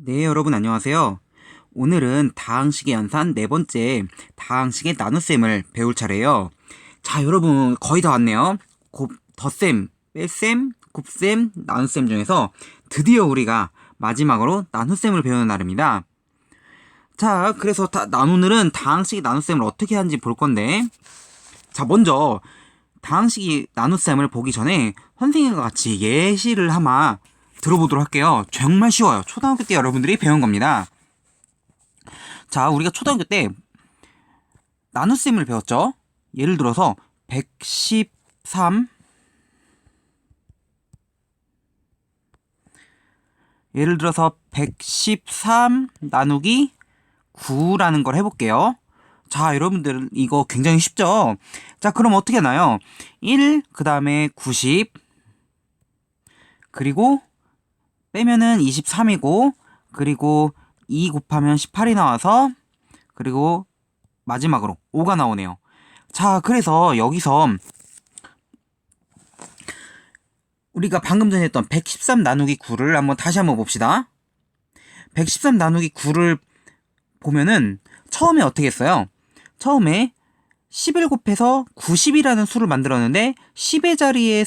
네, 여러분 안녕하세요. 오늘은 다항식의 연산 네 번째 다항식의 나눗셈을 배울 차례예요. 자, 여러분 거의 다 왔네요. 덧셈, 뺄셈, 곱셈, 나눗셈 중에서 드디어 우리가 마지막으로 나눗셈을 배우는 날입니다. 자, 그래서 오늘은 다항식의 나눗셈을 어떻게 하는지 볼 건데, 자, 먼저 다항식이 나눗셈을 보기 전에 선생님과 같이 예시를 하나 들어보도록 할게요. 정말 쉬워요. 초등학교 때 여러분들이 배운 겁니다. 자, 우리가 초등학교 때 나눗셈을 배웠죠. 예를 들어서 113 예를 들어서 113 나누기 9라는 걸 해볼게요. 자, 여러분들 이거 굉장히 쉽죠? 자, 그럼 어떻게 하나요? 1, 그 다음에 90 그리고 빼면은 23이고, 그리고 2 곱하면 18이 나와서, 그리고 마지막으로 5가 나오네요. 자, 그래서 여기서 우리가 방금 전에 했던 113 나누기 9를 다시 한번 봅시다. 113 나누기 9를 보면은 처음에 어떻게 했어요? 처음에 10을 곱해서 90이라는 수를 만들었는데 10의 자리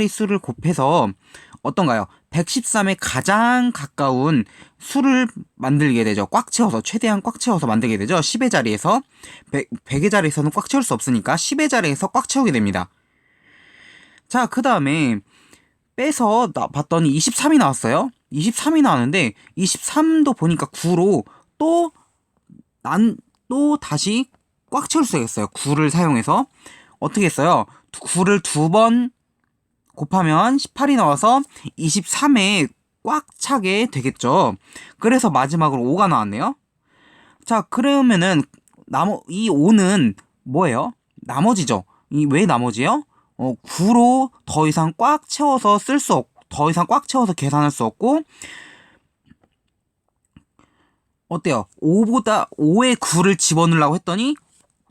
수를 곱해서 어떤가요? 113에 가장 가까운 수를 만들게 되죠. 꽉 채워서, 최대한 꽉 채워서 만들게 되죠. 10의 자리에서 100의 자리에서는 꽉 채울 수 없으니까 10의 자리에서 꽉 채우게 됩니다. 자, 그 다음에 빼서 봤더니 23이 나왔어요. 23이 나왔는데 23도 보니까 9로 또 다시 꽉 채울 수가 있어요. 9를 사용해서 어떻게 했어요? 9를 두 번 곱하면 18이 나와서 23에 꽉 차게 되겠죠. 그래서 마지막으로 5가 나왔네요. 자, 그러면은 이 5는 뭐예요? 나머지죠. 왜 나머지요? 9로 더 이상 꽉 채워서 더 이상 꽉 채워서 계산할 수 없고, 어때요? 5에 9를 집어넣으려고 했더니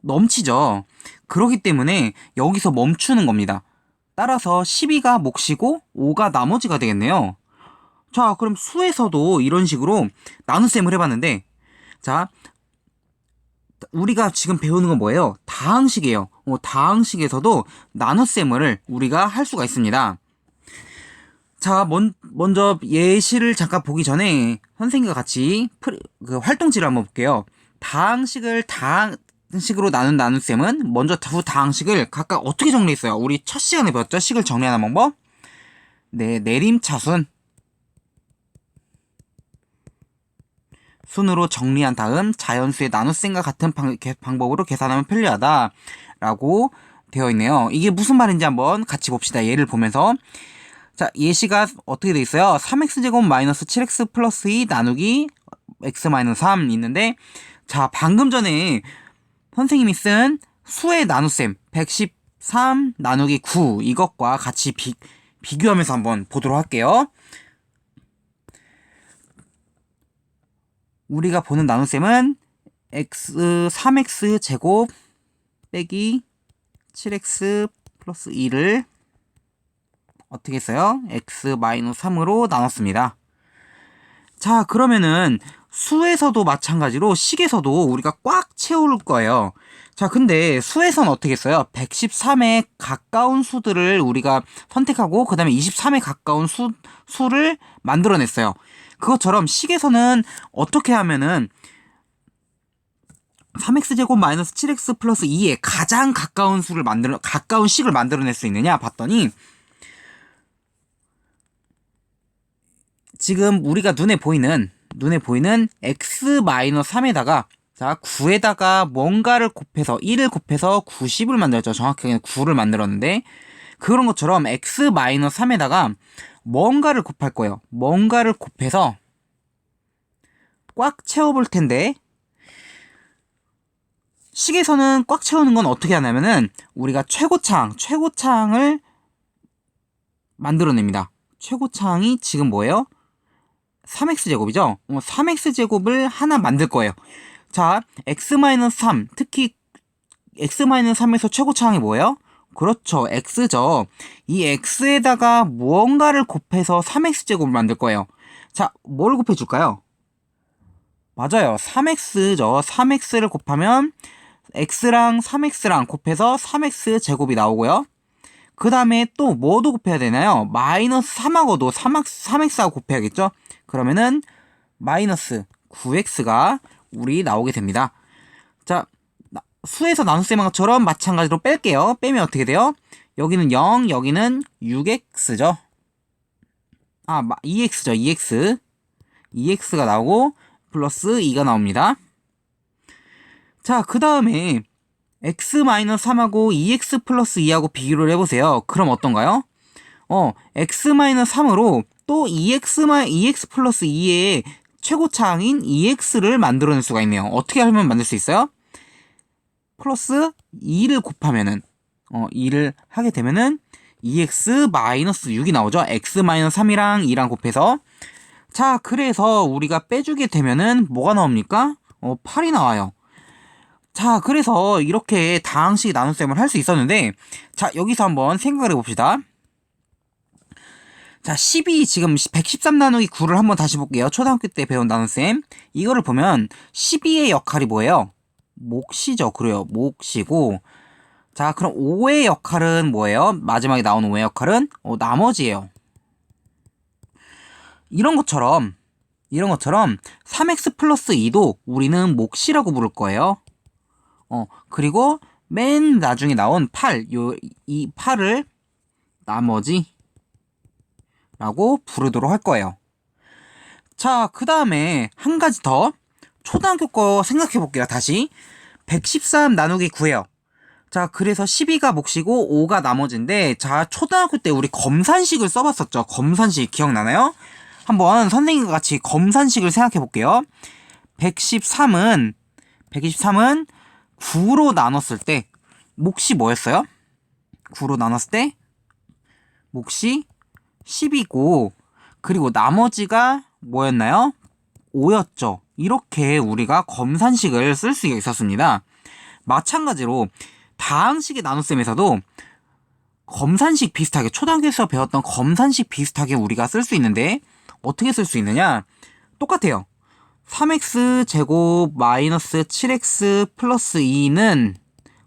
넘치죠. 그렇기 때문에 여기서 멈추는 겁니다. 따라서 12가 몫이고 5가 나머지가 되겠네요. 자, 그럼 수에서도 이런 식으로 나눗셈을 해봤는데, 자, 우리가 지금 배우는 건 뭐예요? 다항식이에요. 다항식에서도 나눗셈을 우리가 할 수가 있습니다. 자, 먼저 예시를 잠깐 보기 전에 선생님과 같이 활동지를 한번 볼게요. 다항식으로 나눈 나눗셈은 먼저 두 다항식을 각각 어떻게 정리했어요? 우리 첫 시간에 배웠죠? 식을 정리하는 방법. 네, 내림차순 순으로 정리한 다음 자연수의 나눗셈과 같은 방법으로 계산하면 편리하다 라고 되어 있네요. 이게 무슨 말인지 한번 같이 봅시다. 예를 보면서, 자, 예시가 어떻게 되어 있어요? 3x제곱 마이너스 7x 플러스 2 나누기 x 마이너스 3 있는데, 자, 방금 전에 선생님이 쓴 수의 나눗셈 113 나누기 9 이것과 같이 비교하면서 한번 보도록 할게요. 우리가 보는 나눗셈은 3x 제곱 빼기 7x 플러스 2를 어떻게 했어요? x 마이너스 3으로 나눴습니다. 자, 그러면은 수에서도 마찬가지로 식에서도 우리가 꽉 채울 거예요. 자, 근데 수에서는 어떻게 했어요? 113에 가까운 수들을 우리가 선택하고 그 다음에 23에 가까운 수를 만들어냈어요. 그것처럼 식에서는 어떻게 하면은 3x제곱 마이너스 7x 플러스 2에 가장 가까운 식을 만들어낼 수 있느냐 봤더니, 지금 우리가 눈에 보이는 x-3에다가, 자, 9에다가 뭔가를 곱해서 1을 곱해서 90을 만들었죠. 정확하게는 9를 만들었는데, 그런 것처럼 x-3에다가 뭔가를 곱할 거예요. 뭔가를 곱해서 꽉 채워볼 텐데, 식에서는 꽉 채우는 건 어떻게 하냐면은 우리가 최고창을 만들어냅니다. 최고창이 지금 뭐예요? 3x제곱이죠? 3x제곱을 하나 만들 거예요. 자, x-3, 특히 x-3에서 최고차항이 뭐예요? 그렇죠. x죠. 이 x에다가 무언가를 곱해서 3x제곱을 만들 거예요. 자, 뭘 곱해줄까요? 맞아요. 3x죠. 3x를 곱하면 x랑 3x랑 곱해서 3x제곱이 나오고요. 그 다음에 또 뭐도 곱해야 되나요? 마이너스 3하고도 3x하고 곱해야겠죠? 그러면은 마이너스 9x가 우리 나오게 됩니다. 자, 수에서 나눗셈한 것처럼 마찬가지로 뺄게요. 빼면 어떻게 돼요? 여기는 0, 여기는 6x죠. 2x죠. 2x. 2x가 나오고 플러스 2가 나옵니다. 자, 그 다음에 x-3하고 2x 플러스 2하고 비교를 해보세요. 그럼 어떤가요? x-3으로 또 2x 플러스 2의 최고차항인 2x를 만들어낼 수가 있네요. 어떻게 하면 만들 수 있어요? 플러스 2를 곱하면은 2를 하게 되면은 2x-6이 나오죠. x-3이랑 2랑 곱해서. 자, 그래서 우리가 빼주게 되면은 뭐가 나옵니까? 8이 나와요. 자, 그래서 이렇게 다항식 나눗셈을 할 수 있었는데, 자, 여기서 한번 생각을 해봅시다. 자, 12, 지금 113 나누기 9를 한번 다시 볼게요. 초등학교 때 배운 나눗셈. 이거를 보면 12의 역할이 뭐예요? 몫이죠. 그래요. 몫이고. 자, 그럼 5의 역할은 뭐예요? 마지막에 나온 5의 역할은 나머지예요. 이런 것처럼 3x 플러스 2도 우리는 몫이라고 부를 거예요. 그리고 맨 나중에 나온 8, 이 8을 나머지라고 부르도록 할 거예요. 자, 그 다음에 한 가지 더 초등학교 거 생각해 볼게요. 다시 113 나누기 9예요. 자, 그래서 12가 몫이고 5가 나머지인데, 자, 초등학교 때 우리 검산식을 써봤었죠. 검산식 기억나나요? 한번 선생님과 같이 검산식을 생각해 볼게요. 113은 9로 나눴을 때 몫이 뭐였어요? 9로 나눴을 때 몫이 10이고, 그리고 나머지가 뭐였나요? 5였죠. 이렇게 우리가 검산식을 쓸 수 있었습니다. 마찬가지로 다항식의 나눗셈에서도 검산식 비슷하게, 초등학교에서 배웠던 검산식 비슷하게 우리가 쓸 수 있는데, 어떻게 쓸 수 있느냐? 똑같아요. 3x 제곱 마이너스 7x 플러스 2는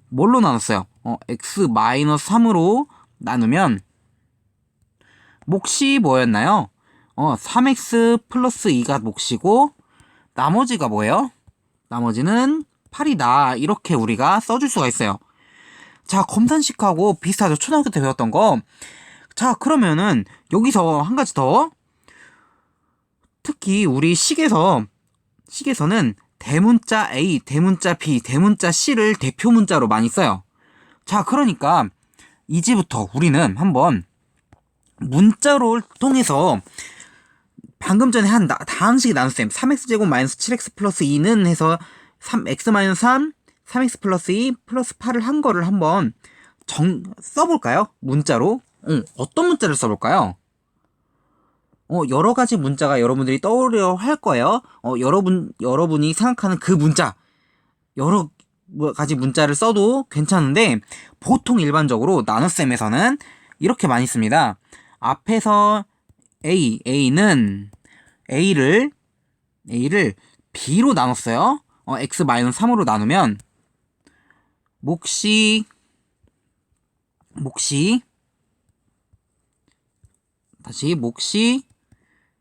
뭘로 나눴어요? x 마이너스 3으로 나누면 몫이 뭐였나요? 3x 플러스 2가 몫이고, 나머지가 뭐예요? 나머지는 8이다. 이렇게 우리가 써줄 수가 있어요. 자, 검산식하고 비슷하죠. 초등학교 때 배웠던 거. 자, 그러면은 여기서 한 가지 더. 특히 우리 식에서는 대문자 A, 대문자 B, 대문자 C를 대표 문자로 많이 써요. 자, 그러니까 이제부터 우리는 한번 문자를 통해서 방금 전에 한 다항식의 나눗셈 3x제곱 마이너스 7x 플러스 2는 해서 3x 마이너스 3, 3x 플러스 2 플러스 8을 한 거를 한번 써볼까요? 문자로. 어떤 문자를 써볼까요? 여러 가지 문자가 여러분들이 떠오려 할 거예요. 여러분이 생각하는 그 문자, 여러 가지 문자를 써도 괜찮은데, 보통 일반적으로 나눗셈에서는 이렇게 많이 씁니다. 앞에서 A는 A를 B로 나눴어요. x-3으로 나누면, 몫이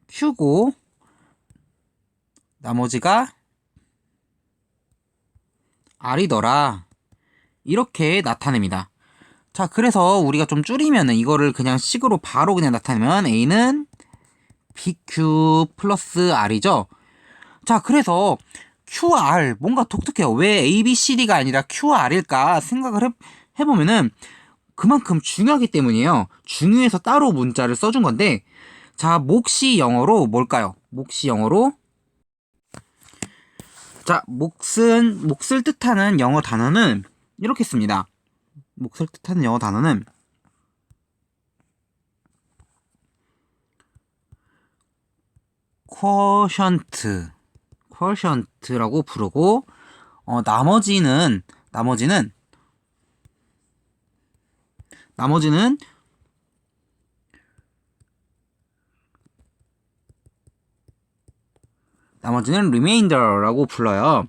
Q고, 나머지가 R이더라. 이렇게 나타냅니다. 자, 그래서 우리가 좀 줄이면은 이거를 그냥 식으로 바로 그냥 나타내면 A는 BQ 플러스 R이죠. 자, 그래서 QR 뭔가 독특해요. 왜 ABCD가 아니라 QR일까 생각을 해보면은 그만큼 중요하기 때문이에요. 중요해서 따로 문자를 써준 건데, 자, 몫이 영어로 뭘까요? 몫이 영어로, 자, 몫을 뜻하는 영어 단어는 이렇게 씁니다. 몫을 뜻하는 영어 단어는 quotient라고 부르고, 나머지는 나머지는 remainder라고 불러요.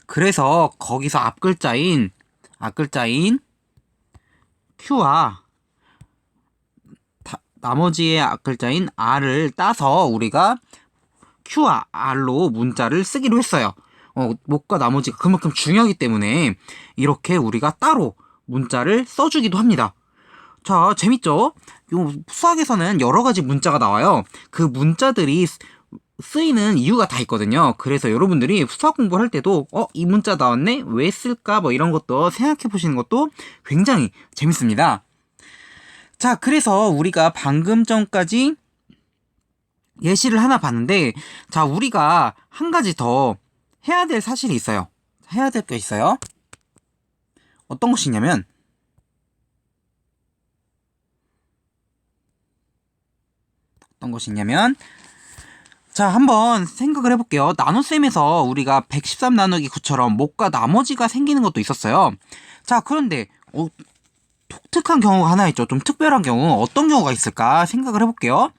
그래서 거기서 앞글자인 Q와 나머지의 앞글자인 R을 따서 우리가 Q와 R로 문자를 쓰기로 했어요. 목과 나머지가 그만큼 중요하기 때문에 이렇게 우리가 따로 문자를 써주기도 합니다. 자, 재밌죠? 요 수학에서는 여러 가지 문자가 나와요. 그 문자들이 쓰이는 이유가 다 있거든요. 그래서 여러분들이 수학 공부를 할 때도 이 문자 나왔네? 왜 쓸까? 뭐 이런 것도 생각해 보시는 것도 굉장히 재밌습니다. 자, 그래서 우리가 방금 전까지 예시를 하나 봤는데, 자, 우리가 한 가지 더 해야 될 사실이 있어요. 해야 될 게 있어요. 어떤 것이냐면, 자, 한번 생각을 해볼게요. 나눗셈에서 우리가 113 나누기 9처럼 목과 나머지가 생기는 것도 있었어요. 자, 그런데 독특한 경우가 하나 있죠. 좀 특별한 경우. 어떤 경우가 있을까 생각을 해볼게요.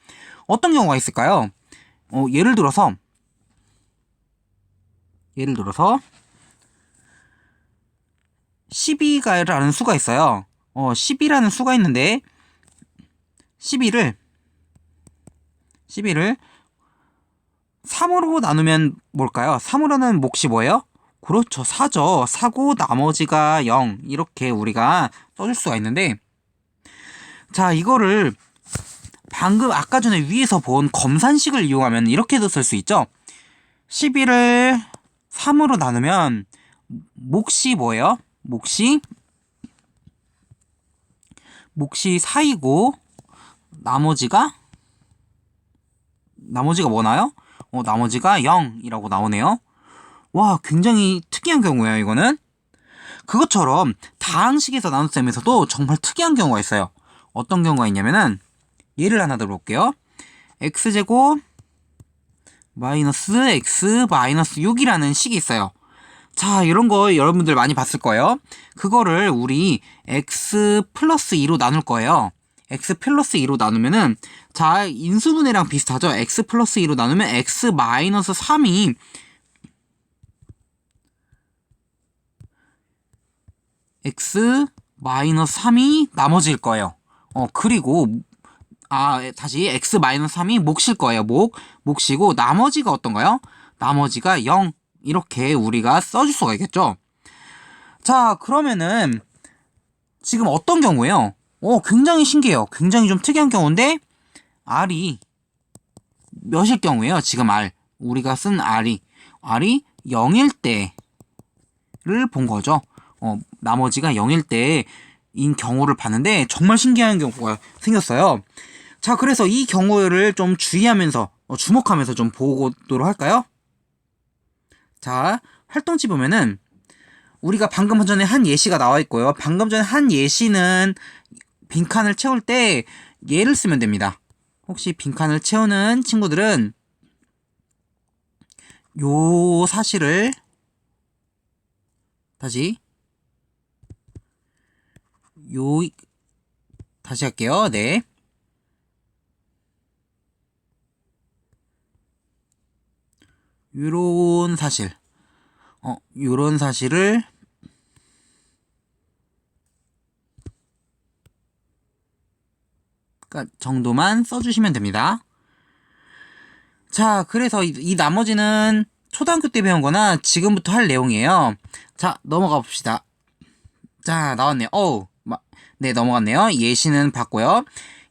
어떤 경우가 있을까요? 예를 들어서 12라는 수가 있어요. 12라는 수가 있는데 12를 3으로 나누면 뭘까요? 3으로는 몫이 뭐예요? 그렇죠. 4죠. 4고 나머지가 0. 이렇게 우리가 써줄 수가 있는데, 자, 이거를 방금 아까 전에 위에서 본 검산식을 이용하면 이렇게도 쓸 수 있죠. 12를 3으로 나누면 몫이 뭐예요? 몫이 4이고 나머지가 뭐나요? 나머지가 0이라고 나오네요. 와, 굉장히 특이한 경우예요, 이거는. 그것처럼 다항식에서 나눗셈에서도 정말 특이한 경우가 있어요. 어떤 경우가 있냐면은 예를 하나 들어볼게요. x제곱 마이너스 x 마이너스 6이라는 식이 있어요. 자, 이런 거 여러분들 많이 봤을 거예요. 그거를 우리 x 플러스 2로 나눌 거예요. x 플러스 2로 나누면은, 자, 인수분해랑 비슷하죠? x 플러스 2로 나누면 x 마이너스 3이 나머지일 거예요. 그리고 다시 x 마이너스 3이 몫일 거예요. 몫이고 나머지가 어떤가요? 나머지가 0. 이렇게 우리가 써줄 수가 있겠죠. 자, 그러면은 지금 어떤 경우예요? 굉장히 신기해요. 굉장히 좀 특이한 경우인데 R이 몇일 경우예요? 지금 우리가 쓴 R이 0일 때를 본 거죠. 나머지가 0일 때인 경우를 봤는데 정말 신기한 경우가 생겼어요. 자, 그래서 이 경우를 좀 주의하면서 주목하면서 좀 보도록 할까요? 자, 활동지 보면은 우리가 방금 전에 한 예시가 나와 있고요. 방금 전에 한 예시는 빈칸을 채울 때 얘를 쓰면 됩니다. 혹시 빈칸을 채우는 친구들은 요 사실을 다시 할게요. 네. 요런 사실을 정도만 써주시면 됩니다. 자, 그래서 이 나머지는 초등학교 때 배운 거나 지금부터 할 내용이에요. 자, 넘어가 봅시다. 자, 나왔네요. 네, 넘어갔네요. 예시는 봤고요.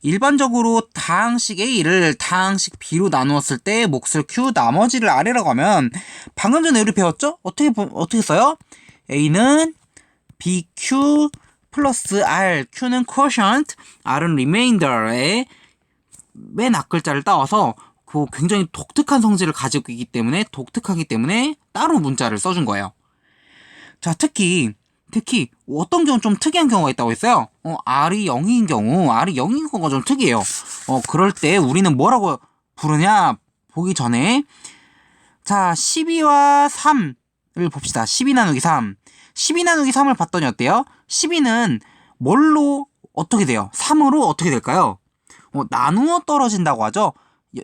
일반적으로 다항식 A를 다항식 B로 나누었을 때 몫을 Q, 나머지를 R이라고 하면 방금 전에 우리 배웠죠? 어떻게 써요? A는 BQ 플러스 R, Q는 quotient, R은 remainder의 맨 앞글자를 따와서 그 굉장히 독특한 성질을 가지고 있기 때문에 따로 문자를 써준 거예요. 자, 특히 어떤 경우 좀 특이한 경우가 있다고 했어요. R이 0인 경우가 좀 특이해요. 그럴 때 우리는 뭐라고 부르냐 보기 전에, 자, 12와 3을 봅시다. 12 나누기 3. 12 나누기 3을 봤더니 어때요? 12는 어떻게 돼요? 3으로 어떻게 될까요? 나누어 떨어진다고 하죠.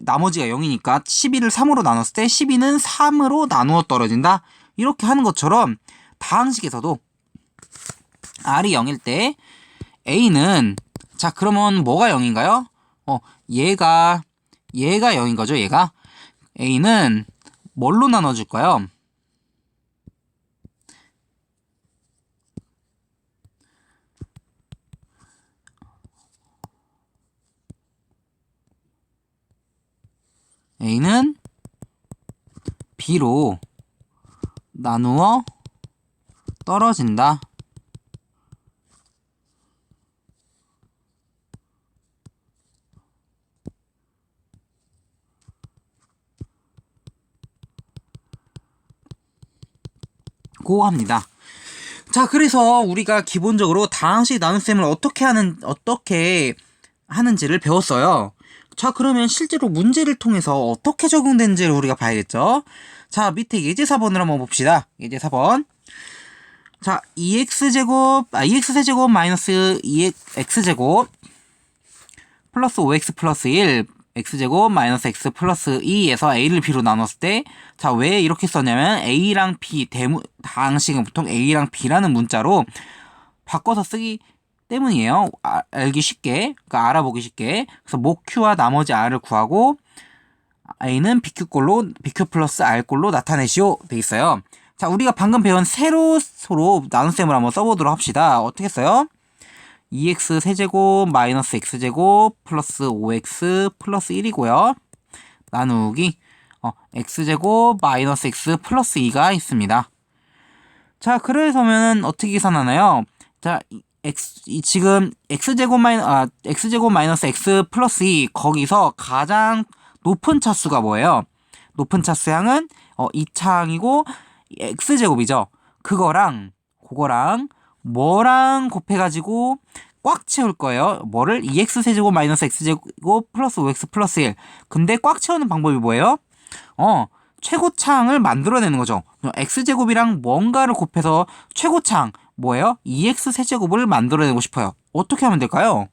나머지가 0이니까 12를 3으로 나눴을 때 12는 3으로 나누어 떨어진다. 이렇게 하는 것처럼 다항식에서도 R이 0일 때 A는 자 그러면 뭐가 0인가요? 얘가 0인 거죠. 얘가 A는 뭘로 나눠줄까요? A는 B로 나누어 떨어진다. 고 합니다. 자, 그래서 우리가 기본적으로 다항식 나눗셈을 어떻게 하는지를 배웠어요. 자, 그러면 실제로 문제를 통해서 어떻게 적용되는지를 우리가 봐야겠죠. 자, 밑에 예제 4번을 한번 봅시다. 예제 4번. 자, 2x제곱 마이너스 2x제곱 플러스 5x 플러스 1 x제곱 마이너스 x 플러스 2에서 a를 b로 나눴을 때 자, 왜 이렇게 썼냐면 a랑 b 다항식은 보통 a랑 b라는 문자로 바꿔서 쓰기 때문이에요. 알기 쉽게, 그러니까 알아보기 쉽게. 그래서 목 q와 나머지 r을 구하고 a는 bq 플러스 r꼴로 나타내시오 돼 있어요. 자, 우리가 방금 배운 세로로 나눗셈을 한번 써보도록 합시다. 어떻게 써요? 2x 세제곱 마이너스 x제곱 플러스 5x 플러스 1이고요. 나누기 x제곱 마이너스 x 플러스 2가 있습니다. 자, 그래서면 어떻게 계산하나요? 자, 지금 x제곱 마이너스 x 플러스 2 거기서 가장 높은 차수가 뭐예요? 높은 차수양은 2차항이고 x제곱이죠. 그거랑 뭐랑 곱해가지고 꽉 채울 거예요. 뭐를? 2x 세제곱 마이너스 x제곱 플러스 5x 플러스 1. 근데 꽉 채우는 방법이 뭐예요? 최고차항을 만들어내는 거죠. x제곱이랑 뭔가를 곱해서 최고차항 뭐예요? 2x 세제곱을 만들어내고 싶어요. 어떻게 하면 될까요?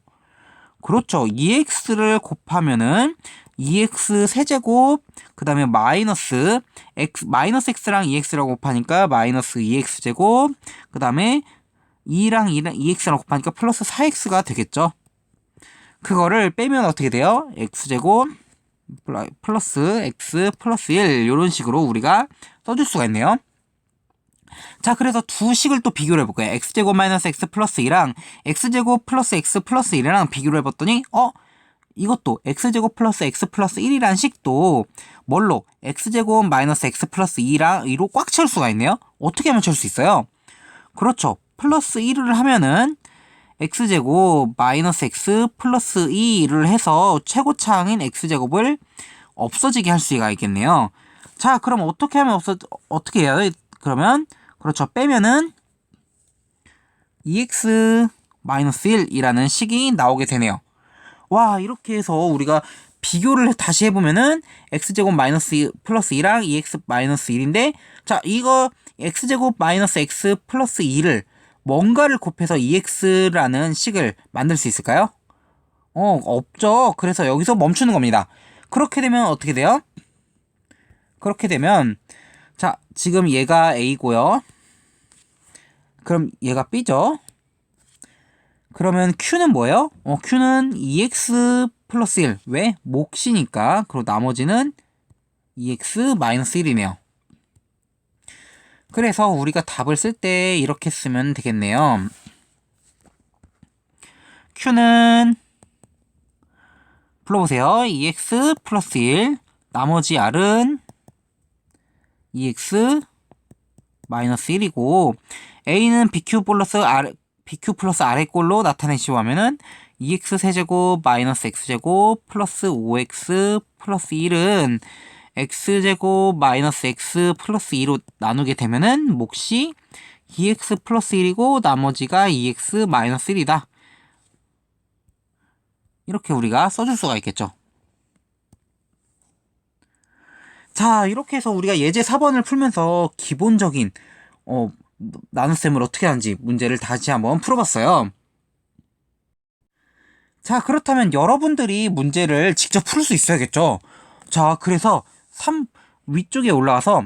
그렇죠. 2x를 곱하면은 2x 세제곱 그 다음에 마이너스 x랑 2x랑 곱하니까 마이너스 2x 제곱 그 다음에 2랑 2x랑 곱하니까 플러스 4x가 되겠죠. 그거를 빼면 어떻게 돼요? x제곱 플러스 x 플러스 1 이런 식으로 우리가 써줄 수가 있네요. 자, 그래서 두 식을 또 비교를 해볼 거예요. x제곱 마이너스 x 플러스 2랑 x제곱 플러스 x 플러스 1이랑 비교를 해봤더니 이것도 x제곱 플러스 x 플러스 1이라는 식도 뭘로? x제곱 마이너스 x 플러스 2로 꽉 채울 수가 있네요. 어떻게 하면 채울 수 있어요? 그렇죠. 플러스 1을 하면은 x제곱 마이너스 x 플러스 2를 해서 최고차항인 x제곱을 없어지게 할 수가 있겠네요. 자, 그럼 어떻게 하면 어떻게 해야 돼? 그러면 그렇죠. 빼면은 2x 마이너스 1이라는 식이 나오게 되네요. 와, 이렇게 해서 우리가 비교를 다시 해보면은 x제곱 마이너스 플러스 2랑 2x 마이너스 1인데 자, 이거 x제곱 마이너스 x 플러스 2를 뭔가를 곱해서 2x라는 식을 만들 수 있을까요? 없죠. 그래서 여기서 멈추는 겁니다. 그렇게 되면 어떻게 돼요? 그렇게 되면 자, 지금 얘가 a고요. 그럼 얘가 b죠. 그러면 q는 뭐예요? q는 2x 플러스 1. 왜? 몫이니까. 그리고 나머지는 2x 마이너스 1이네요. 그래서 우리가 답을 쓸 때 이렇게 쓰면 되겠네요. q는 불러보세요. 2x 플러스 1. 나머지 r은 2x 마이너스 1이고 a는 bq 플러스 r의 꼴로 나타내시오 하면은 2x 세제곱 마이너스 x제곱 플러스 5x 플러스 1은 x제곱 마이너스 x 플러스 2로 나누게 되면은 몫이 2x 플러스 1이고 나머지가 2x 마이너스 1이다. 이렇게 우리가 써줄 수가 있겠죠. 자, 이렇게 해서 우리가 예제 4번을 풀면서 기본적인 나눗셈을 어떻게 하는지 문제를 다시 한번 풀어봤어요. 자, 그렇다면 여러분들이 문제를 직접 풀 수 있어야겠죠? 자, 그래서 위쪽에 올라와서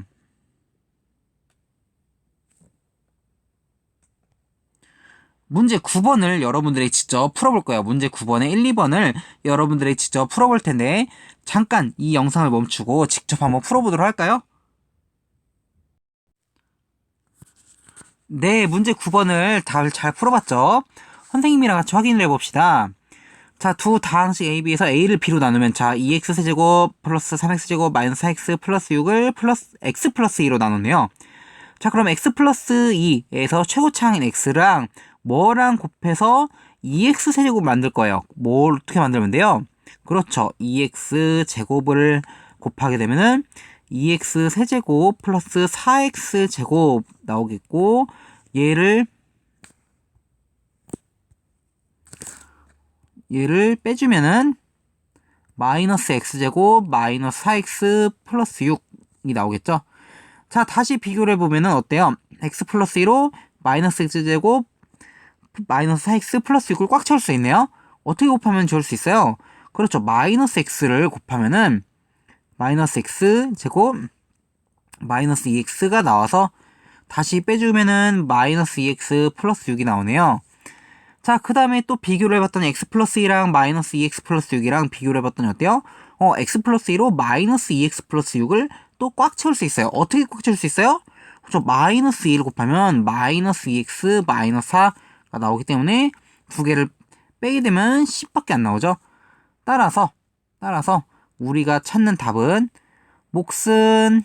문제 9번을 여러분들이 직접 풀어볼 거예요. 문제 9번에 1, 2번을 여러분들이 직접 풀어볼 텐데 잠깐 이 영상을 멈추고 직접 한번 풀어보도록 할까요? 네, 문제 9번을 잘 풀어봤죠? 선생님이랑 같이 확인을 해봅시다. 자, 두 다항식 AB에서 A를 B로 나누면 자, 2x세제곱 플러스 3x제곱 마이너스 4x 플러스 6을 플러스 x 플러스 2로 나누네요. 자, 그럼 x 플러스 2에서 최고차항인 x랑 뭐랑 곱해서 2x세제곱 만들 거예요. 뭘 어떻게 만들면 돼요? 그렇죠. 2x제곱을 곱하게 되면은 2x세제곱 플러스 4x제곱 나오겠고 얘를 빼주면은 마이너스 x제곱 마이너스 4x 플러스 6이 나오겠죠. 자, 다시 비교를 해보면은 어때요? x 플러스 2로 마이너스 x제곱 마이너스 4x 플러스 6을 꽉 채울 수 있네요. 어떻게 곱하면 좋을 수 있어요? 그렇죠. 마이너스 x를 곱하면은 마이너스 x제곱 마이너스 2x가 나와서 다시 빼주면은 마이너스 2x 플러스 6이 나오네요. 자, 그 다음에 또 비교를 해봤더니 x 플러스 2랑 마이너스 2x 플러스 6이랑 비교를 해봤더니 어때요? x 플러스 2로 마이너스 2x 플러스 6을 또 꽉 채울 수 있어요. 어떻게 꽉 채울 수 있어요? 그렇죠. 마이너스 2를 곱하면 마이너스 2x 마이너스 4가 나오기 때문에 두 개를 빼게 되면 10밖에 안 나오죠. 따라서 우리가 찾는 답은 몫은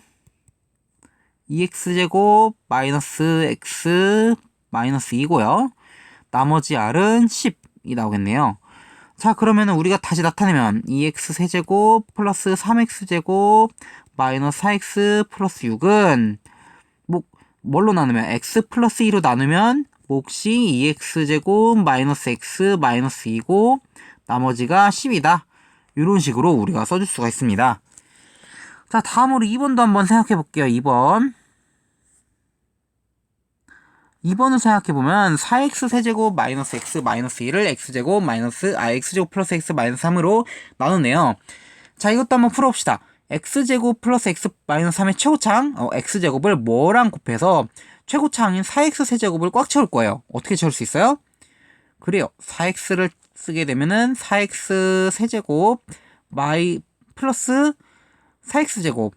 2x제곱 마이너스 x 마이너스 2고요. 나머지 r은 10이 나오겠네요. 자, 그러면 우리가 다시 나타내면 2x 세제곱 플러스 3x 제곱 마이너스 4x 플러스 6은 뭘로 나누면 x 플러스 2로 나누면 몫이 2x 제곱 마이너스 x 마이너스 2고 나머지가 10이다. 이런 식으로 우리가 써줄 수가 있습니다. 자, 다음으로 2번도 한번 생각해 볼게요. 2번을 생각해보면 4x 세제곱 마이너스 x 마이너스 2를 x제곱 x제곱 플러스 x 마이너스 3으로 나누네요. 자, 이것도 한번 풀어봅시다. x제곱 플러스 x 마이너스 3의 최고차항 x제곱을 뭐랑 곱해서 최고차항인 4x 세제곱을 꽉 채울 거예요. 어떻게 채울 수 있어요? 그래요. 4x를 쓰게 되면은 4x 세제곱 플러스 4x제곱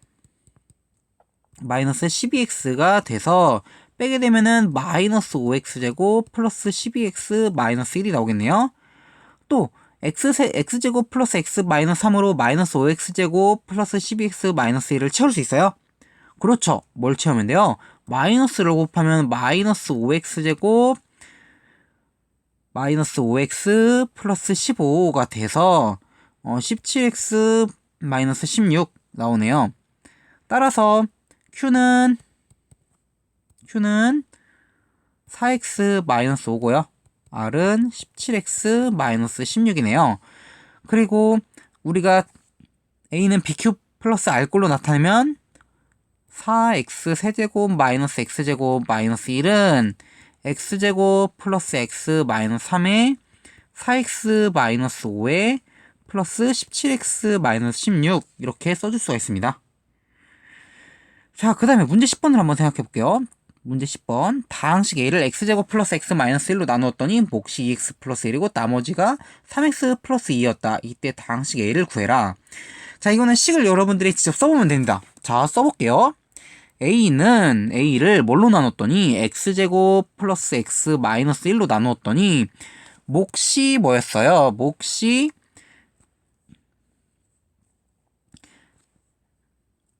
마이너스 12x가 돼서 빼게 되면은 마이너스 5x제곱 플러스 12x 마이너스 1이 나오겠네요. 또 x제곱 플러스 x 마이너스 3으로 마이너스 5x제곱 플러스 12x 마이너스 1을 채울 수 있어요? 그렇죠. 뭘 채우면 돼요? 마이너스를 곱하면 마이너스 5x제곱 마이너스 5x 플러스 15가 돼서 17x 마이너스 16 나오네요. 따라서 Q는 4x 마이너스 5고요. R은 17x 마이너스 16이네요. 그리고 우리가 A는 BQ 플러스 R꼴로 나타내면 4x 세제곱 마이너스 x제곱 마이너스 1은 x제곱 플러스 x 마이너스 3에 4x 마이너스 5에 플러스 17x 마이너스 16 이렇게 써줄 수가 있습니다. 자, 그 다음에 문제 10번을 한번 생각해 볼게요. 문제 10번. 다항식 A를 x제곱 플러스 x 마이너스 1로 나누었더니 몫이 2x 플러스 1이고 나머지가 3x 플러스 2였다. 이때 다항식 A를 구해라. 자, 이거는 식을 여러분들이 직접 써보면 됩니다. 자, 써볼게요. A를 뭘로 나눴더니 x제곱 플러스 x 마이너스 1로 나누었더니 몫이 뭐였어요? 몫이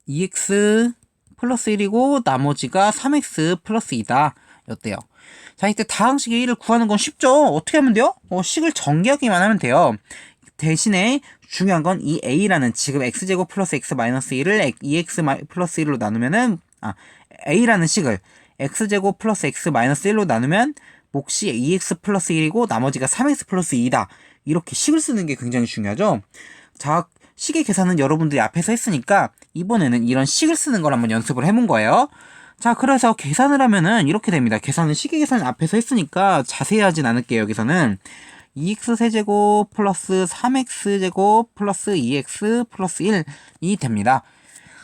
2x 플러스 1이고 나머지가 3x 플러스 2다 였대요. 자, 이때 다항식 A를 구하는 건 쉽죠? 어떻게 하면 돼요? 식을 전개하기만 하면 돼요. 대신에 중요한 건 이 A라는 지금 x제곱 플러스 x 마이너스 1을 2x 플러스 1로 나누면은 A라는 식을 x제곱 플러스 x 마이너스 1로 나누면 몫이 2x 플러스 1이고 나머지가 3x 플러스 2다. 이렇게 식을 쓰는 게 굉장히 중요하죠. 자, 식의 계산은 여러분들이 앞에서 했으니까 이번에는 이런 식을 쓰는 걸 한번 연습을 해본 거예요. 자, 그래서 계산을 하면은 이렇게 됩니다. 계산은 식의 계산은 앞에서 했으니까 자세히 하진 않을게요. 여기서는 2x 세제곱 플러스 3x 제곱 플러스 2x 플러스 1이 됩니다.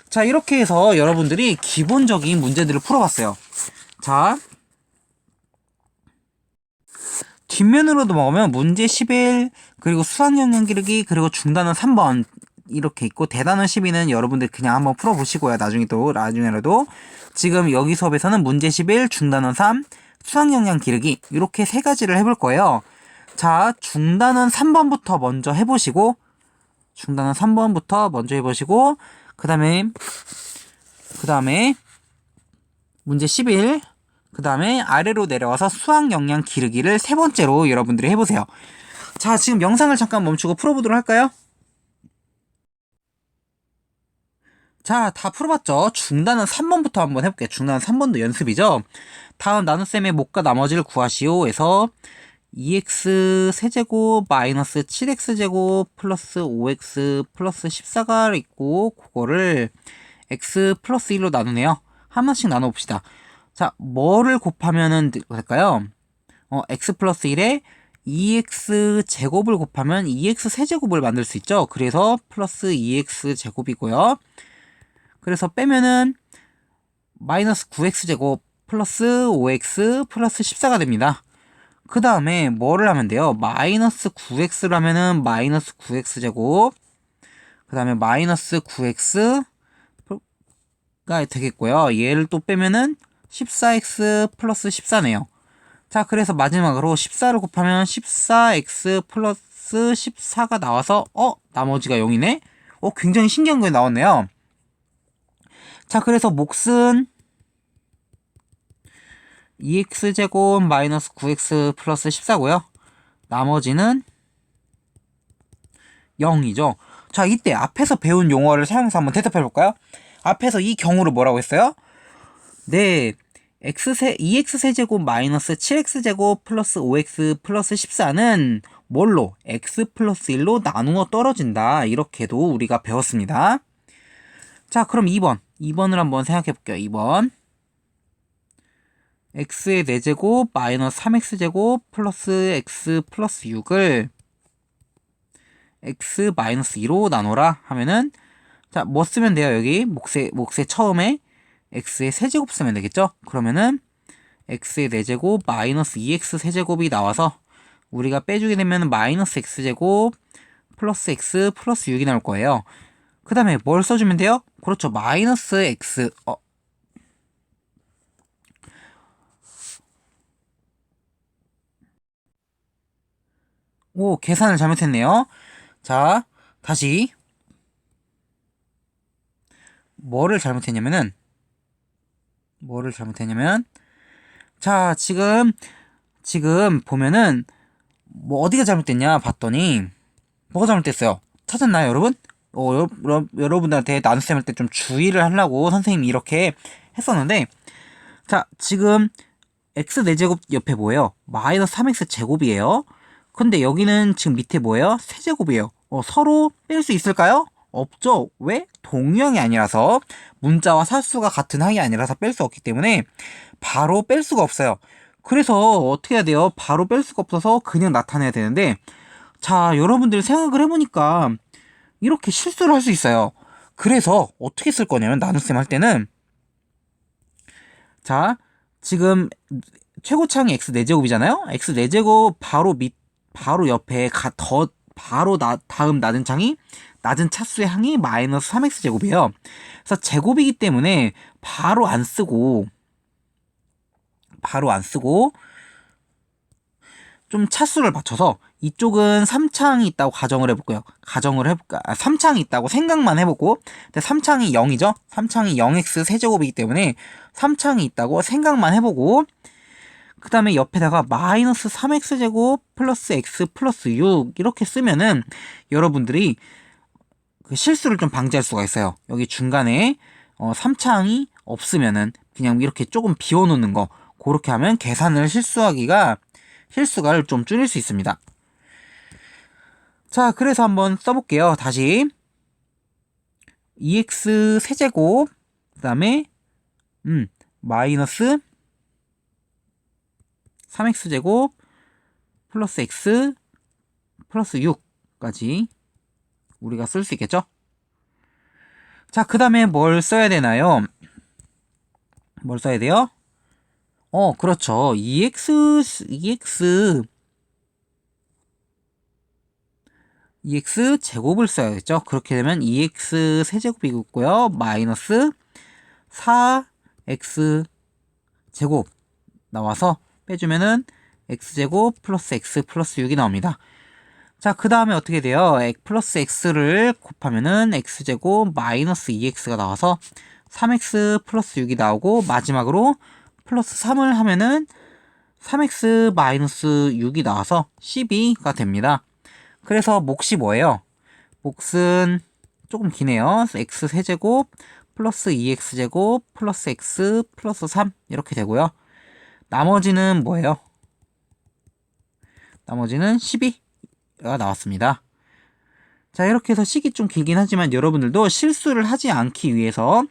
자, 이렇게 해서 여러분들이 기본적인 문제들을 풀어봤어요. 자, 뒷면으로도 먹으면 문제 11, 그리고 수학영역 기르기, 그리고 중단은 3번 이렇게 있고, 대단원 12는 여러분들 그냥 한번 풀어보시고요. 나중에라도. 지금 여기 수업에서는 문제 11, 중단원 3, 수학영역 기르기 이렇게 세 가지를 해볼 거예요. 자, 중단원 3번부터 먼저 해보시고, 그 다음에 문제 11, 그 다음에 아래로 내려와서 수학 역량 기르기를 세 번째로 여러분들이 해보세요. 자, 지금 영상을 잠깐 멈추고 풀어보도록 할까요? 자, 다 풀어봤죠? 중단은 3번부터 한번 해볼게요. 중단은 3번도 연습이죠? 다음 나눗셈의 목과 나머지를 구하시오 에서 2x 세제곱 마이너스 7x 제곱 플러스 5x 플러스 14가 있고, 그거를 x 플러스 1로 나누네요. 하나씩 나눠봅시다. 자, 뭐를 곱하면은 될까요? x 플러스 1에 2x 제곱을 곱하면 2x 세제곱을 만들 수 있죠. 그래서 플러스 2x 제곱이고요. 그래서 빼면은 마이너스 9x 제곱 플러스 5x 플러스 14가 됩니다. 그 다음에 뭐를 하면 돼요? 마이너스 9x를 하면은 마이너스 9x 제곱, 그 다음에 마이너스 9x가 되겠고요. 얘를 또 빼면은 14x 플러스 14네요. 자, 그래서 마지막으로 14를 곱하면 14x 플러스 14가 나와서 나머지가 0이네? 굉장히 신기한 거 나왔네요. 자, 그래서 몫은 2x제곱 마이너스 9x 플러스 14고요. 나머지는 0이죠. 자, 이때 앞에서 배운 용어를 사용해서 한번 대답해볼까요? 앞에서 이 경우를 뭐라고 했어요? 네, 2x세제곱 마이너스 7x제곱 플러스 5x 플러스 14는 뭘로? x 플러스 1로 나누어 떨어진다. 이렇게도 우리가 배웠습니다. 자, 그럼 2번을 한번 생각해볼게요. 2번. x의 4제곱 마이너스 3x제곱 플러스 x 플러스 6을 x 마이너스 2로 나눠라 하면은, 자, 뭐 쓰면 돼요? 여기 몫의 처음에 x의 세제곱 쓰면 되겠죠? 그러면은 x의 4제곱 마이너스 2x 세제곱이 나와서 우리가 빼주게 되면 마이너스 x제곱 플러스 x 플러스 6이 나올 거예요. 그 다음에 뭘 써주면 돼요? 그렇죠. 마이너스 x. 계산을 잘못했네요. 자, 다시. 뭐를 잘못했냐면, 자, 지금 보면은, 뭐, 어디가 잘못됐냐 봤더니, 뭐가 잘못됐어요? 찾았나요, 여러분? 여러분들한테 나눗셈 할 때 좀 주의를 하려고 선생님이 이렇게 했었는데, 자, 지금, x 4제곱 옆에 뭐예요? 마이너스 3x 제곱이에요. 근데 여기는 지금 밑에 뭐예요? 세제곱이에요. 서로 뺄 수 있을까요? 없죠. 왜? 동형이 아니라서, 문자와 사수가 같은 항이 아니라서 뺄 수 없기 때문에 바로 뺄 수가 없어요. 그래서 어떻게 해야 돼요? 바로 뺄 수가 없어서 그냥 나타내야 되는데, 자, 여러분들 생각을 해보니까 이렇게 실수를 할 수 있어요. 그래서 어떻게 쓸 거냐면, 나눗셈 할 때는, 자, 지금 최고차항이 x 4제곱이잖아요? x 4제곱 바로 옆에 다음 낮은 창이, 낮은 차수의 항이 마이너스 3x 제곱이에요. 그래서 제곱이기 때문에 바로 안 쓰고 좀 차수를 맞춰서 이쪽은 3창이 있다고 가정을 해볼까요? 3창이 있다고 생각만 해보고, 근데 3창이 0이죠? 3창이 0x 세제곱이기 때문에 3창이 있다고 생각만 해보고, 그 다음에 옆에다가 마이너스 3x 제곱 플러스 x 플러스 6 이렇게 쓰면은 여러분들이 그 실수를 좀 방지할 수가 있어요. 여기 중간에 3창이 없으면은 그냥 이렇게 조금 비워놓는 거, 그렇게 하면 계산을 실수가 좀 줄일 수 있습니다. 자, 그래서 한번 써볼게요. 다시 2x 세제곱, 그 다음에 마이너스 3x 제곱 플러스 x 플러스 6까지 우리가 쓸 수 있겠죠? 자, 그 다음에 뭘 써야 되나요? 뭘 써야 돼요? 그렇죠. EX 제곱을 써야겠죠. 그렇게 되면 EX 세제곱이고요. 마이너스 4X 제곱 나와서 빼주면은 X제곱 플러스 X 플러스 6이 나옵니다. 자, 그 다음에 어떻게 돼요? 플러스 X를 곱하면은 X제곱 마이너스 2X가 나와서 3X 플러스 6이 나오고, 마지막으로 플러스 3을 하면은 3X 마이너스 6이 나와서 12가 됩니다. 그래서 몫이 뭐예요? 몫은 조금 기네요. X 세제곱 플러스 2X제곱 플러스 X 플러스 3 이렇게 되고요. 나머지는 뭐예요? 나머지는 12가 나왔습니다. 자, 이렇게 해서 식이 좀 길긴 하지만 여러분들도 실수를 하지 않기 위해서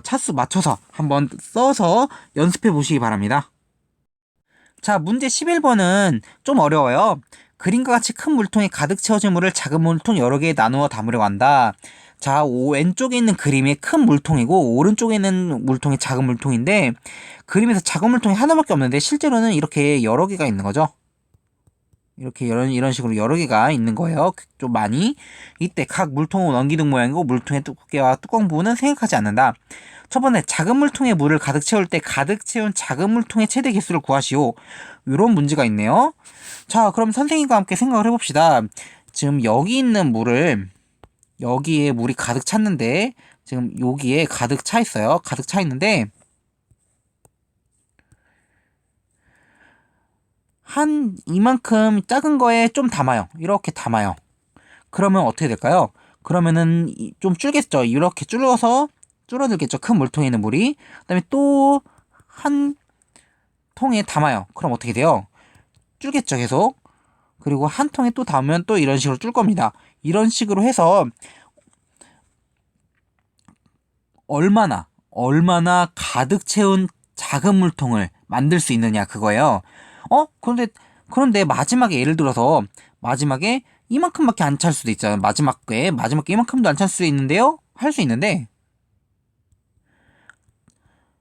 차수 맞춰서 한번 써서 연습해 보시기 바랍니다. 자, 문제 11번은 좀 어려워요. 그림과 같이 큰 물통에 가득 채워진 물을 작은 물통 여러 개에 나누어 담으려고 한다. 자, 왼쪽에 있는 그림이 큰 물통이고 오른쪽에 있는 물통이 작은 물통인데, 그림에서 작은 물통이 하나밖에 없는데 실제로는 이렇게 여러 개가 있는 거죠. 이렇게 이런 식으로 여러 개가 있는 거예요. 좀 많이. 이때 각 물통은 원기둥 모양이고 물통의 두께와 뚜껑 부분은 생각하지 않는다. 첫 번째, 작은 물통에 물을 가득 채울 때 가득 채운 작은 물통의 최대 개수를 구하시오. 이런 문제가 있네요. 자, 그럼 선생님과 함께 생각을 해봅시다. 지금 여기 있는 물을, 여기에 물이 가득 찼는데, 지금 여기에 가득 차 있어요. 가득 차 있는데, 한 이만큼 작은 거에 좀 담아요. 이렇게 담아요. 그러면 어떻게 될까요? 그러면은 좀 줄겠죠. 이렇게 줄어들겠죠. 큰 물통에 있는 물이. 그다음에 또 한 통에 담아요. 그럼 어떻게 돼요? 줄겠죠, 계속. 그리고 한 통에 또 담으면 또 이런 식으로 줄 겁니다. 이런 식으로 해서 얼마나 가득 채운 작은 물통을 만들 수 있느냐, 그거예요. 그런데 마지막에, 예를 들어서 마지막에 이만큼밖에 안 찰 수도 있잖아요. 마지막에 이만큼도 안 찰 수 있는데요. 할 수 있는데,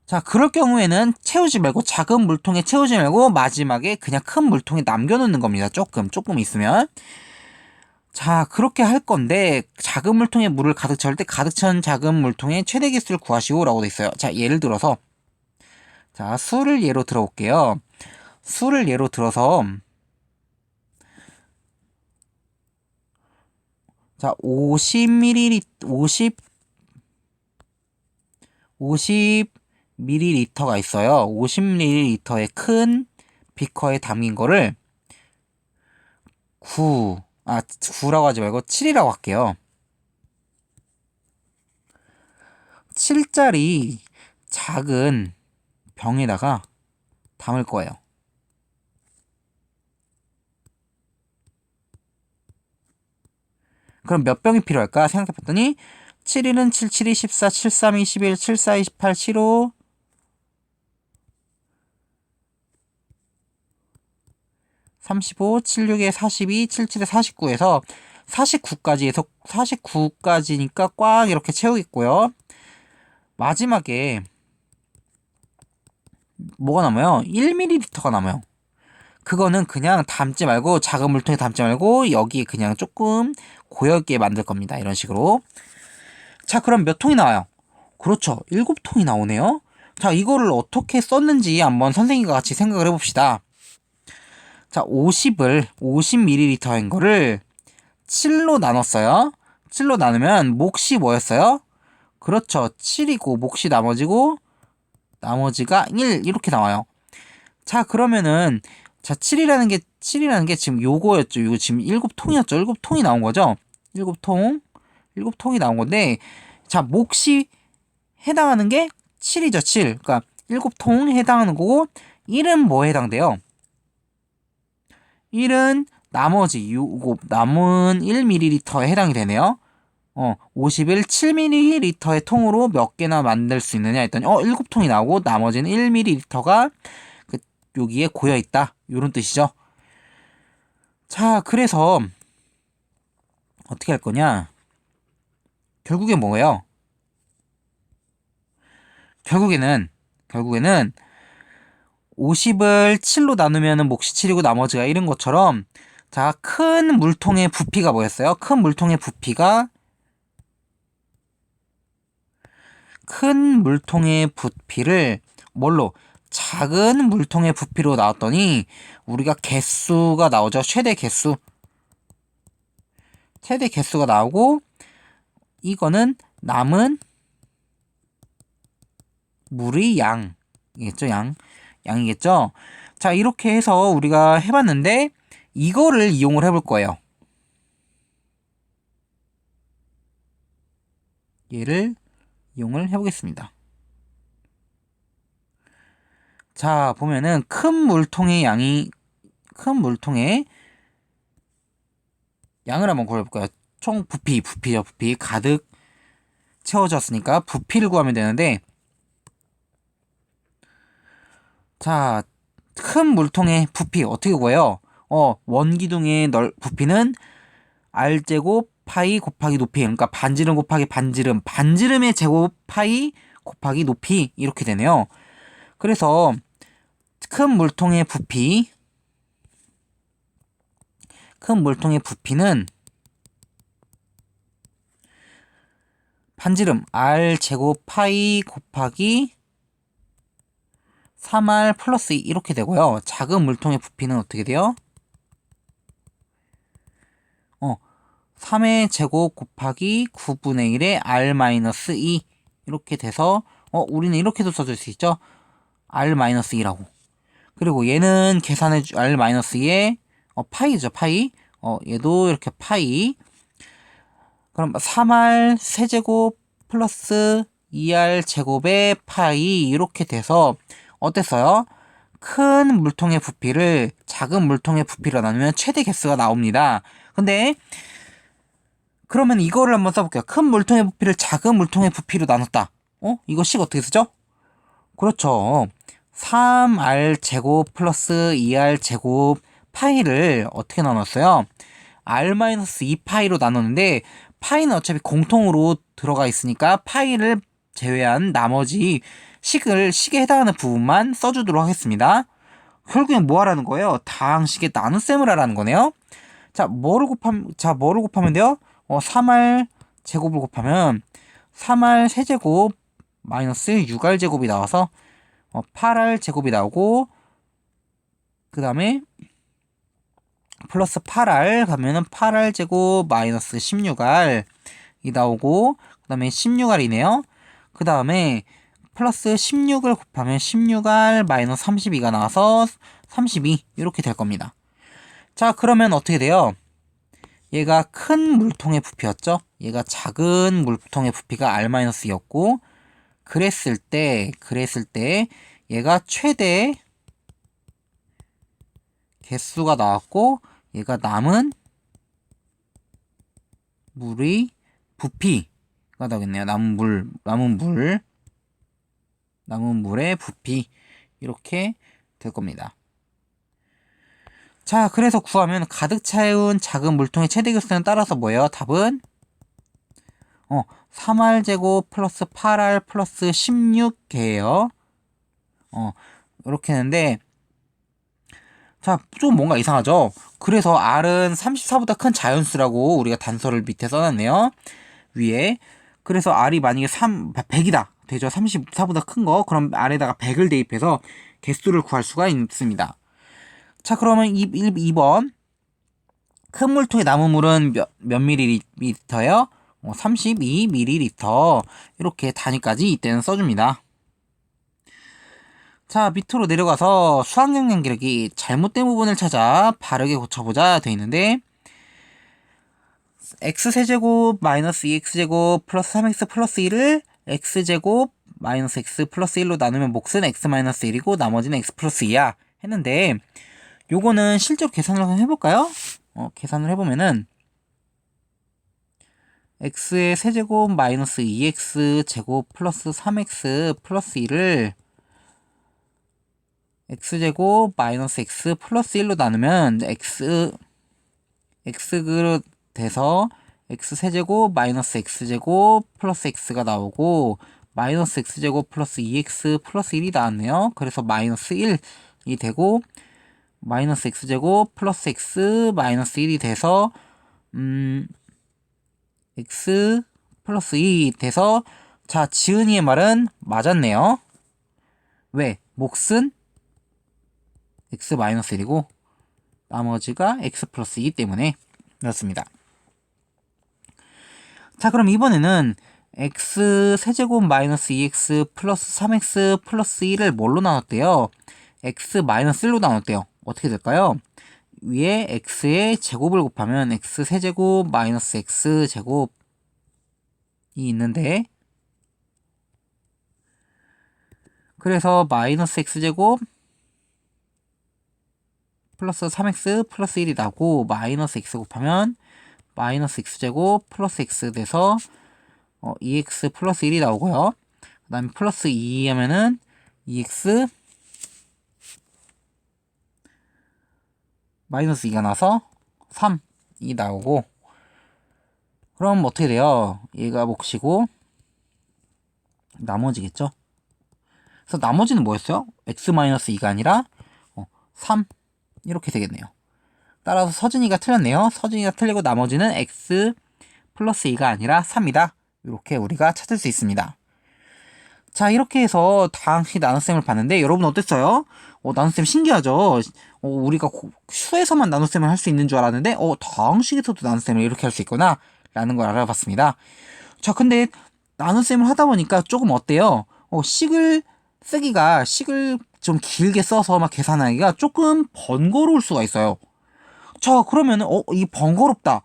자, 그럴 경우에는 채우지 말고, 작은 물통에 채우지 말고 마지막에 그냥 큰 물통에 남겨놓는 겁니다. 조금 있으면. 자, 그렇게 할 건데, 작은 물통에 물을 가득 채울 때 가득 찬 작은 물통의 최대 개수를 구하시오 라고 돼 있어요. 자, 예를 들어서, 자, 수를 예로 들어볼게요. 수를 예로 들어서, 자, 50ml가 있어요. 50ml의 큰 비커에 담긴 거를 9라고 하지 말고 7이라고 할게요. 7짜리 작은 병에다가 담을 거예요. 그럼 몇 병이 필요할까 생각해봤더니 7일은 7, 7이 14, 7, 3이 21, 7, 4, 28, 7, 5 35, 7, 6에 42, 7, 7에 49에서 49까지니까 꽉 이렇게 채우겠고요. 마지막에 뭐가 남아요? 1ml가 남아요. 그거는 그냥 담지 말고, 작은 물통에 담지 말고 여기에 그냥 조금 고여있게 만들 겁니다. 이런 식으로. 자, 그럼 몇 통이 나와요? 그렇죠. 7통이 나오네요. 자, 이거를 어떻게 썼는지 한번 선생님과 같이 생각을 해봅시다. 자, 50ml인 거를 7로 나눴어요. 7로 나누면 몫이 뭐였어요? 그렇죠. 7이고 몫이 나머지가 1 이렇게 나와요. 자, 그러면은, 자, 7이라는 게 지금 요거였죠. 이거 지금 7통이었죠. 7통이 나온 거죠. 7통이 나온 건데, 자, 몫이 해당하는 게 7이죠. 7. 그러니까 7통 해당하는 거고, 1은 뭐에 해당돼요? 1은 나머지 남은 1ml에 해당이 되네요. 50일 7ml의 통으로 몇 개나 만들 수 있느냐 했더니 7통이 나오고 나머지는 1ml가 여기에 고여 있다. 요런 뜻이죠. 자, 그래서 어떻게 할 거냐? 결국엔 뭐예요? 결국에는 50을 7로 나누면 몫이 7이고 나머지가 1인 것처럼, 자, 큰 물통의 부피가 뭐였어요? 큰 물통의 부피를 뭘로? 작은 물통의 부피로 나왔더니 우리가 개수가 나오죠. 최대 개수가 나오고, 이거는 남은 물의 양이겠죠. 양이겠죠. 자, 이렇게 해서 우리가 해봤는데 이거를 이용을 해볼 거예요. 얘를 이용을 해보겠습니다. 자, 보면은 큰 물통의 양을 한번 구해볼까요? 총 부피죠. 부피 가득 채워졌으니까 부피를 구하면 되는데, 자, 큰 물통의 부피 어떻게 구해요? 원기둥의 부피는 r제곱 파이 곱하기 높이, 그러니까 반지름 곱하기 반지름의 제곱 파이 곱하기 높이, 이렇게 되네요. 그래서 큰 물통의 부피는 반지름 r제곱 파이 곱하기 3r 플러스 2 이렇게 되고요. 작은 물통의 부피는 어떻게 돼요? 3의 제곱 곱하기 9분의 1의 r-2 이렇게 돼서 우리는 이렇게도 써줄 수 있죠. r-2라고. 그리고 얘는 계산해 r-2에 파이죠. 파이. 얘도 이렇게 파이. 그럼 3r 세제곱 플러스 2r 제곱의 파이 이렇게 돼서 어땠어요? 큰 물통의 부피를 작은 물통의 부피로 나누면 최대 개수가 나옵니다. 근데 그러면 이거를 한번 써볼게요. 큰 물통의 부피를 작은 물통의 부피로 나눴다. 이거 식 어떻게 쓰죠? 그렇죠. 3r 제곱 플러스 2r 제곱 파이를 어떻게 나눴어요? r-2파이로 나눴는데, 파이는 어차피 공통으로 들어가 있으니까 파이를 제외한 나머지 식에 해당하는 부분만 써주도록 하겠습니다. 결국엔 뭐 하라는 거예요? 다항식의 나눗셈을 하라는 거네요. 자, 뭐를 곱하면 돼요? 3r 제곱을 곱하면 3r 세제곱 마이너스 6r 제곱이 나와서 8r 제곱이 나오고, 그 다음에 플러스 8r 가면은 8r 제곱 마이너스 16r이 나오고, 그 다음에 16r이네요. 그 다음에 플러스 16을 곱하면 16r 마이너스 32가 나와서 32 이렇게 될 겁니다. 자, 그러면 어떻게 돼요? 얘가 큰 물통의 부피였죠? 얘가 작은 물통의 부피가 r-였고, 그랬을 때 얘가 최대 개수가 나왔고, 얘가 남은 물의 부피가 나오겠네요. 남은 물의 부피 이렇게 될 겁니다. 자, 그래서 구하면 가득 채운 작은 물통의 최대 개수는 따라서 뭐예요? 답은 3r 제곱 플러스 8r 플러스 16개예요. 이렇게 했는데, 자, 좀 뭔가 이상하죠? 그래서 r은 34보다 큰 자연수라고 우리가 단서를 밑에 써놨네요. 위에. 그래서 r이 만약에 100이다 되죠. 34보다 큰 거. 그럼 r에다가 100을 대입해서 개수를 구할 수가 있습니다. 자, 그러면 2번. 큰 물통에 남은 물은 몇 밀리리터예요? 32ml. 이렇게 단위까지 이때는 써줍니다. 자, 밑으로 내려가서 수학영역 기록이 잘못된 부분을 찾아 바르게 고쳐보자 돼 있는데, x세제곱 마이너스 2x제곱 플러스 3x 플러스 1을 x제곱 마이너스 x 플러스 1로 나누면 몫은 x 마이너스 1이고 나머지는 x 플러스 2야 했는데, 요거는 실제로 계산을 한번 해볼까요? 계산을 해보면은 x의 세제곱 마이너스 2x 제곱 플러스 3x 플러스 1을 x제곱 마이너스 x 플러스 1로 나누면 x가 돼서 x세제곱 마이너스 x제곱 플러스 x가 나오고 마이너스 x제곱 플러스 2x 플러스 1이 나왔네요. 그래서 마이너스 1이 되고 마이너스 x제곱 플러스 x 마이너스 1이 돼서 x 플러스 2이 돼서 자, 지은이의 말은 맞았네요. 왜? 몫은 x 마이너스 1이고 나머지가 x 플러스 2 때문에 그렇습니다. 자, 그럼 이번에는 x 세제곱 마이너스 2x 플러스 3x 플러스 1을 뭘로 나눴대요? x 마이너스 1로 나눴대요. 어떻게 될까요? 위에 x의 제곱을 곱하면 x 세제곱 마이너스 x 제곱이 있는데 그래서 마이너스 x제곱 플러스 3x 플러스 1이 나고 마이너스 x 곱하면 마이너스 x제곱 플러스 x 돼서 2x 플러스 1이 나오고요. 그 다음에 플러스 2 하면은 2x 마이너스 2가 나서 3이 나오고 그럼 어떻게 돼요? 얘가 몫이고 나머지겠죠? 그래서 나머지는 뭐였어요? x 마이너스 2가 아니라 3 이렇게 되겠네요. 따라서 서준이가 틀렸네요. 서준이가 틀리고 나머지는 x 플러스 2가 아니라 3이다. 이렇게 우리가 찾을 수 있습니다. 자, 이렇게 해서 다항식 나눗셈을 봤는데 여러분 어땠어요? 나눗셈 신기하죠? 우리가 수에서만 나눗셈을 할 수 있는 줄 알았는데 다항식에서도 나눗셈을 이렇게 할 수 있구나 라는 걸 알아봤습니다. 자, 근데 나눗셈을 하다 보니까 조금 어때요? 식을 좀 길게 써서 막 계산하기가 조금 번거로울 수가 있어요. 자, 그러면은 이 번거롭다.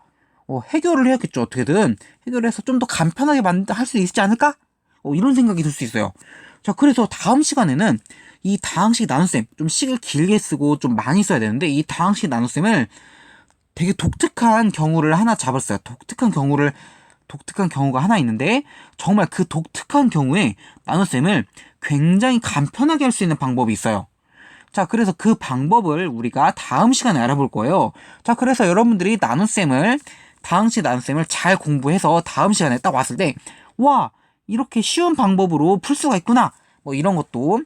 해결을 해야겠죠. 어떻게든 해결을 해서 좀 더 간편하게 할 수 있지 않을까? 이런 생각이 들 수 있어요. 자, 그래서 다음 시간에는 이 다항식 나눗셈 좀 식을 길게 쓰고 좀 많이 써야 되는데 이 다항식 나눗셈을 되게 독특한 경우를 하나 잡았어요. 독특한 경우가 하나 있는데 정말 그 독특한 경우에 나눗셈을 굉장히 간편하게 할 수 있는 방법이 있어요. 자, 그래서 그 방법을 우리가 다음 시간에 알아볼 거예요. 자, 그래서 여러분들이 다항식 나눗셈을 잘 공부해서 다음 시간에 딱 왔을 때 와, 이렇게 쉬운 방법으로 풀 수가 있구나. 뭐 이런 것도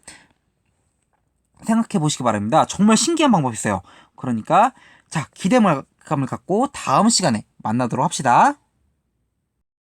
생각해 보시기 바랍니다. 정말 신기한 방법이 있어요. 그러니까 자, 기대감을 갖고 다음 시간에 만나도록 합시다.